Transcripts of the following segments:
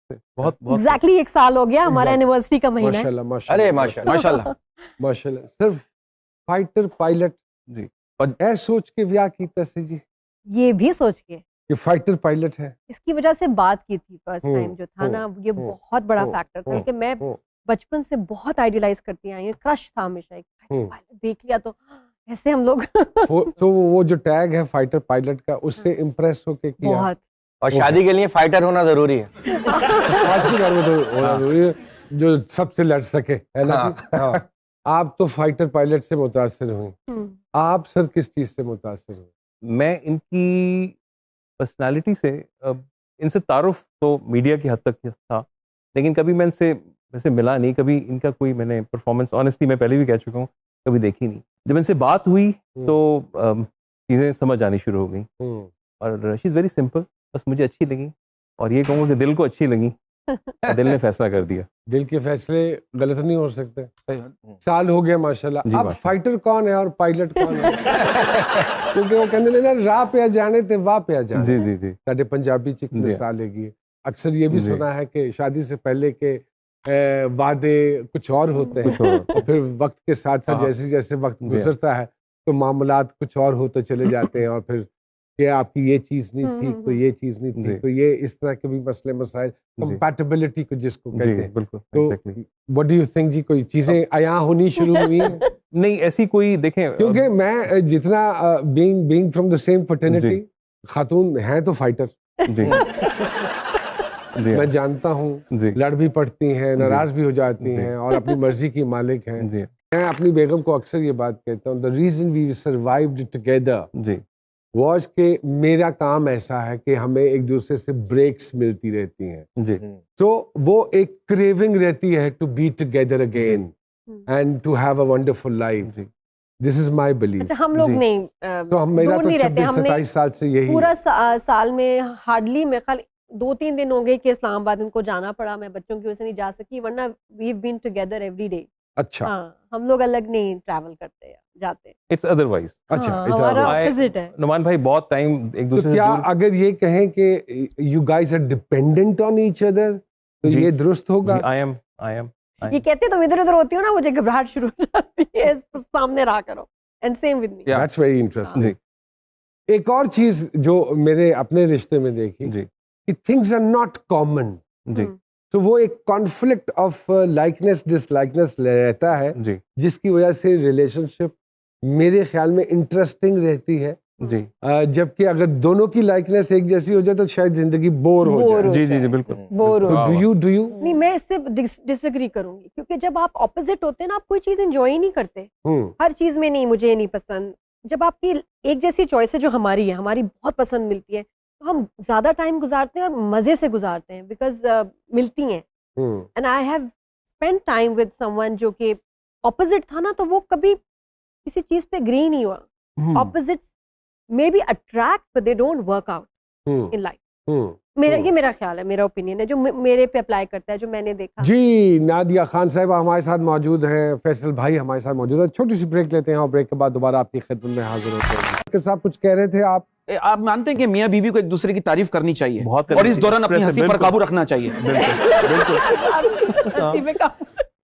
से बहुत बहुत एग्जैक्टली 1 साल हो गया, हमारा एनिवर्सरी का महीना है। माशाल्लाह माशाल्लाह अरे माशाल्लाह माशाल्लाह माशाल्लाह। सिर्फ फाइटर पायलट जी। और ऐ सोच के ब्याह कीता सी जी ये भी सोच के कि फाइटर पायलट है। इसकी वजह से बात की थी फर्स्ट टाइम जो था ना, ये हम्म, बहुत बड़ा फैक्टर था कि मैं बचपन से बहुत आइडियलाइज करती आई हूँ, क्रश था हमेशा एक पायलट देख लिया तो ऐसे हम लोग तो वो जो टैग है फाइटर पायलट का, उससे इम्प्रेस होके किया बहुत। और शादी के लिए फाइटर होना जरूरी है। आज के दौर में तो होना जरूरी है, जो सबसे लड़ सके, है ना जी? हाँ। आप तो फाइटर पायलट से मुतासिर हुई, आप सर किस चीज से मुतासिर हुई? मैं इनकी पर्सनालिटी से, इनसे तारुफ तो मीडिया की हद तक था, लेकिन कभी मैं इनसे वैसे मिला नहीं, कभी इनका कोई मैंने परफॉर्मेंस ऑनेस्टली मैं पहले भी कह चुका हूँ कभी देखी नहीं। जब इनसे बात हुई तो चीज़ें समझ आनी शुरू हो गई, और शी इज़ वेरी सिंपल, बस मुझे अच्छी लगी, और ये कहूँगा कि दिल को अच्छी लगी, और दिल ने फैसला कर दिया। दिल के फैसले गलत नहीं हो सकते। साल हो गया माशाल्लाह। अब फाइटर कौन है और पायलट कौन है? क्योंकि वो कहते हैं ना, राह पे आ जाने ते वाह पे आ जाने। जी जी जी। साढ़े पंजाबी च एक मिसाल हैगी। अक्सर ये भी सुना है कि शादी से पहले के वादे कुछ और होते हैं, और फिर वक्त के साथ साथ जैसे जैसे वक्त गुजरता है तो मामलात कुछ और होते चले जाते हैं, और फिर कि आपकी ये चीज नहीं ठीक तो ये चीज नहीं ठीक, तो ये इस तरह के भी मसले मसाइल, कंपैटिबिलिटी को जिसको कहते हैं। बिल्कुल। तो व्हाट डू यू थिंक जी, कोई चीजें अयां होनी शुरू हुई हैं? नहीं ऐसी कोई देखें, क्योंकि मैं जितना being from the same fraternity, खातून हैं तो फाइटर जी जी मैं जानता हूँ, लड़ भी पड़ती हैं, नाराज भी हो जाती हैं, और अपनी मर्जी की मालिक हैं। मैं अपनी बेगम को अक्सर ये बात कहता हूँ, the reason we survived together जी वॉज के मेरा काम ऐसा है कि हमें एक दूसरे से ब्रेक्स मिलती रहती हैं जी, तो वो एक क्रेविंग रहती है to be together again and to have a wonderful life. This is my belief. अच्छा, हम लोग नहीं, तो हम मेरा तो 26-27 साल से यही पूरा साल में हार्डली मेरे ख्याल 2-3 दिन हो गए कि इस्लामाबाद इनको जाना पड़ा, मैं बच्चों की वजह से नहीं जा सकी, वरना we have been together every day. अच्छा, हाँ, हम लोग अलग नहीं ट्रैवल करते जाते। It's otherwise. अच्छा, हमारा ऑपोजिट है। नुमान भाई बहुत टाइम एक दूसरे तो क्या अगर ये कहें कि you guys are dependent on each other, तो ये दुरुस्त होगा? आई एम ये कहते तुम इधर उधर होती हो ना, मुझे घबराहट शुरू हो जाती है, सामने रहा करो। And same with me. That's very interesting. एक और चीज जो मेरे अपने रिश्ते में देखी कि थिंग्स आर नॉट कॉमन जी, तो वो एक कॉन्फ्लिक्ट ऑफ लाइकनेस डिसलाइकनेस रहता है जी, जिसकी वजह से रिलेशनशिप मेरे ख्याल में इंटरेस्टिंग रहती है जी। जबकि अगर दोनों की लाइकनेस एक जैसी हो जाए तो शायद जिंदगी बोर हो जाए। जी जी जी, बिल्कुल बोर हो। डू यू नहीं, मैं इससे डिसएग्री करूंगी, क्योंकि जब आप ऑपोजिट होते हैं ना, आप कोई चीज एंजॉय ही नहीं करते। हर चीज में नहीं, मुझे नहीं पसंद। जब आपकी एक जैसी चॉइस है, जो हमारी है, हमारी बहुत पसंद मिलती है, तो हम ज्यादा टाइम गुजारते हैं और मजे से गुजारते हैं, बिकॉज मिलती हैं। And I have spend time with someone जो कि ऑपोजिट था ना, तो वो कभी किसी चीज पे एग्री नहीं हुआ। Opposites may be attract but they don't work out in life. ये मेरा ख्याल है, मेरा ओपिनियन है, जो मेरे पे अप्लाई करता है, जो मैंने देखा। जी, नादिया खान साहिबा हमारे साथ मौजूद हैं, फैसल भाई हमारे साथ मौजूद है। छोटी सी ब्रेक लेते हैं और ब्रेक के बाद दोबारा आपकी खिदमत में हाजिर होते हैं। साहब कुछ कह रहे थे आप मानते हैं कि मियाँ बीवी को एक दूसरे की तारीफ करनी चाहिए बहुत, और इस दौरान अपनी हंसी पर काबू रखना चाहिए? बिल्कुल।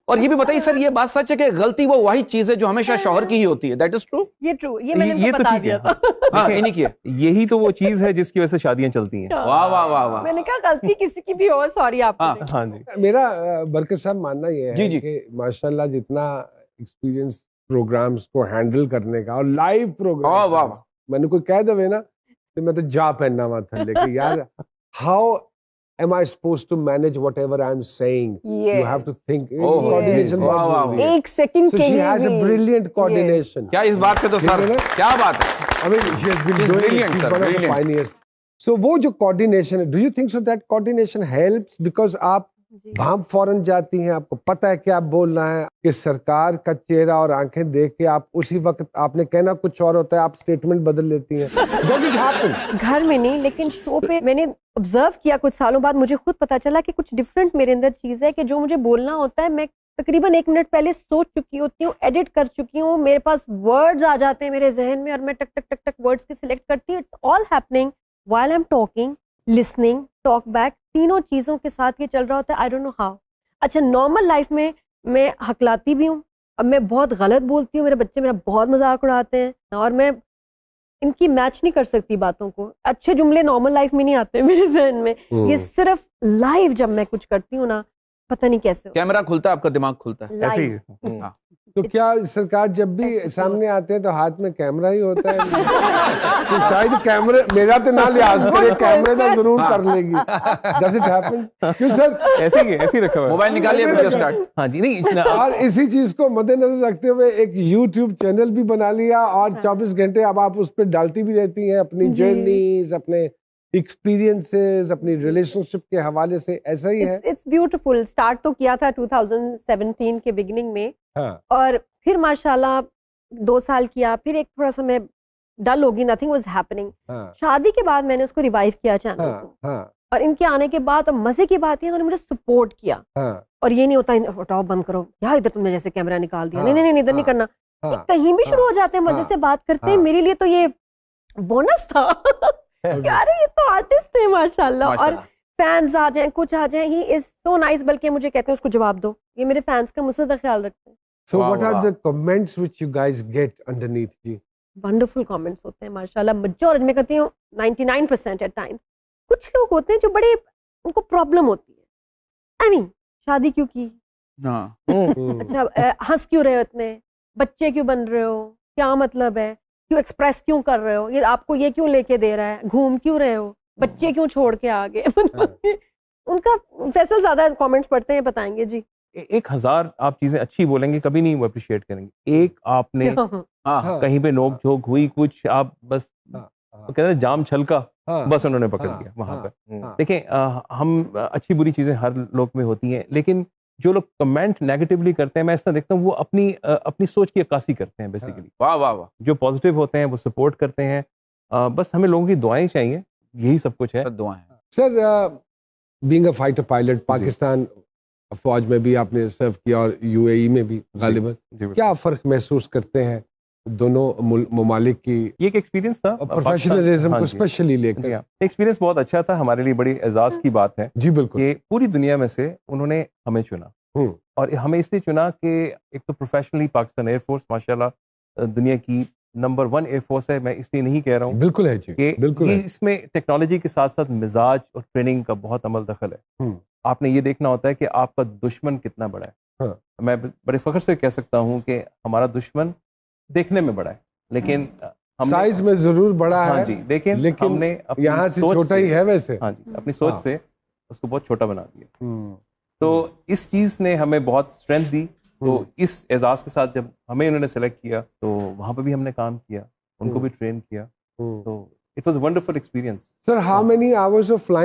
और ये भी बताइए सर, ये बात सच है कि गलती वो वही चीज है जो हमेशा शौहर की ही होती है? That is true? ये ट्रू, ये मैंने इनको बता दिया था। हाँ, इन्हीं की है। यही तो वो चीज है जिसकी वजह से शादियां चलती हैं। वाह वाह वाह वाह। मैंने कहा गलती किसी की भी हो, सॉरी आपको। हाँ जी। मेरा बरकत साहब मानना ये है जी। कि माशाल्लाह जितना एक्सपीरियंस प्रोग्राम्स को हैंडल करने का और लाइव प्रोग्राम, वाह वाह, मैंने कोई कह दे ना तो मैं तो जा पहनना वहां था, लेकिन यार how am I supposed to manage whatever I'm saying? Yes. You have to think. Coordination बहुत जरूरी है। एक सेकंड So के she लिए has a भी brilliant coordination. क्या इस बात पे तो सर क्या बात है? I mean, she has been She's doing it. brilliant, She's sir, one of the brilliant. pioneers. So वो जो coordination है, do you think so that coordination helps because आप भाप फौरन जाती हैं, आपको पता है कि आप बोलना है, कि सरकार का चेहरा और आंखें देख के आप उसी वक्त आपने कहना कुछ और होता है, आप स्टेटमेंट बदल लेती हैं? Does it happen? घर में नहीं, लेकिन शो पे मैंने ऑब्जर्व किया, कुछ सालों बाद मुझे खुद पता चला कि कुछ डिफरेंट मेरे अंदर चीज है कि जो मुझे बोलना होता है, मैं तकरीबन 1 मिनट पहले सोच चुकी होती हूँ, एडिट कर चुकी हूँ, मेरे पास वर्ड्स आ जाते हैं मेरे जहन में और मैं टक टक टक टक वर्ड्स की सिलेक्ट करती हूँ। It's all happening while I am talking, listening talk back, तीनों चीजों के साथ ये चल रहा होता है, आई डोंट नो हाउ। अच्छा, नॉर्मल लाइफ में मैं हकलाती भी हूँ, अब मैं बहुत गलत बोलती हूँ, मेरे बच्चे मेरा बहुत मजाक उड़ाते हैं और मैं इनकी मैच नहीं कर सकती बातों को। अच्छे जुमले नॉर्मल लाइफ में नहीं आते मेरे जहन में, ये सिर्फ लाइव जब मैं कुछ करती हूँ ना, पता नहीं कैसे कैमरा खुलता है, आपका दिमाग खुलता है ऐसे ही। हाँ। तो क्या सरकार जब भी सामने आते हैं तो हाथ में कैमरा ही होता है? तो शायद कैमरे मेरा तो ना लिहाज करे, कैमरे का जरूर कर लेगी। Does it happen? क्यों सर? ऐसे ही रखा हुआ है। मोबाइल निकालिए, वीडियो स्टार्ट। हाँ जी, नहीं और इसी चीज को मद्देनजर रखते हुए एक YouTube चैनल भी बना लिया और 24 घंटे अब आप उस पर डालती भी रहती हैं अपनी जर्नीज, अपने एक्सपीरियंसेस, अपनी रिलेशनशिप के हवाले से, ऐसा ही है? It's beautiful. स्टार्ट तो किया था 2017 के बिगिनिंग में, हाँ। और फिर माशाल्लाह 2 साल किया, फिर एक थोड़ा सा मैं डल होगी, नथिंग वाज हैपनिंग। शादी के बाद मैंने उसको रिवाइव किया चैनल को, और इनके आने के बाद और मजे की बात है उन्होंने मुझे सपोर्ट किया। और ये नहीं होता हटाओ बंद करो यार, इधर तुमने जैसे कैमरा निकाल दिया, नहीं नहीं इधर नहीं करना, कहीं भी शुरू हो जाते हैं मजे से बात करते हैं। मेरे लिए तो ये बोनस था यार, ये तो आर्टिस्ट है माशाल्लाह। और फैंस आ जाएं, कुछ आ जाएं, ही इज सो नाइस, बल्कि मुझे कहते हैं उसको जवाब दो, ये मेरे फैंस का मुझसे ज्यादा ख्याल रखते हैं। So what are the comments which you guys get underneath जी? वंडरफुल कमेंट्स होते हैं माशाल्लाह, मेजॉरिटी में कहती हूँ 99% एट टाइम्स। कुछ लोग होते हैं जो बड़े, उनको प्रॉब्लम होती है, आई मीन शादी क्यों की, अच्छा हंस क्यों रहे हो इतने, बच्चे क्यों बन रहे हो, क्या मतलब है, क्यों एक्सप्रेस क्यों कर रहे हो, ये आपको ये क्यों लेके दे रहा है, घूम क्यों रहे हो, बच्चे क्यों छोड़ के आ गए। उनका फैसल ज्यादा कमेंट्स पढ़ते हैं, बताएंगे जी। 1000 आप चीजें अच्छी बोलेंगे, कभी नहीं वो अप्रिशिएट करेंगे। एक आपने कहीं पे नोक झोंक हुई कुछ, आप बस कहते हैं जाम छलका, बस उन्होंने पकड़ लिया वहां पर। देखें, हम अच्छी बुरी चीजें हर लोग में होती हैं, लेकिन जो लोग कमेंट नेगेटिवली करते हैं, मैं ऐसा देखता हूँ वो अपनी सोच की अक्कासी करते हैं बेसिकली। वाह वाह वाह। जो पॉजिटिव होते हैं वो सपोर्ट करते हैं। बस हमें लोगों की दुआएं चाहिए, यही सब कुछ है। दुआएं। Sir, being a fighter pilot, Pakistan फौज में भी आपने सर्व किया और यूएई में भी गालिबन, क्या फर्क महसूस करते हैं दोनों ममालिक की? ये एक एक्सपीरियंस था प्रोफेशनलिज्म को स्पेशली लेकर। एक्सपीरियंस बहुत अच्छा था, हमारे लिए बड़ी एजाज की बात है जी। बिल्कुल, कि पूरी दुनिया में से उन्होंने हमें चुना, और हमें इसलिए चुना कि एक तो प्रोफेशनली पाकिस्तान एयरफोर्स माशाल्लाह दुनिया की नंबर 1 एयरफोर्स है। मैं इसलिए नहीं कह रहा हूँ, बिल्कुल है जी, बिल्कुल है। इसमें टेक्नोलॉजी के साथ साथ मिजाज और ट्रेनिंग का बहुत अमल दखल है। आपने ये देखना होता है कि आपका दुश्मन कितना बड़ा है। मैं बड़े फख्र से कह सकता हूँ कि हमारा दुश्मन देखने में बड़ा है, लेकिन साइज में जरूर बड़ा है। हाँ जी, लेकिन हमने यहाँ से छोटा ही है वैसे। हाँ जी, अपनी सोच से उसको बहुत छोटा बना दिया। तो इस चीज ने हमें बहुत स्ट्रेंथ दी। तो इस एजाज के साथ जब हमें उन्होंने सेलेक्ट किया, तो वहां पर भी हमने काम किया, उनको भी ट्रेन किया। तो it was a wonderful experience. Sir, how many hours of flying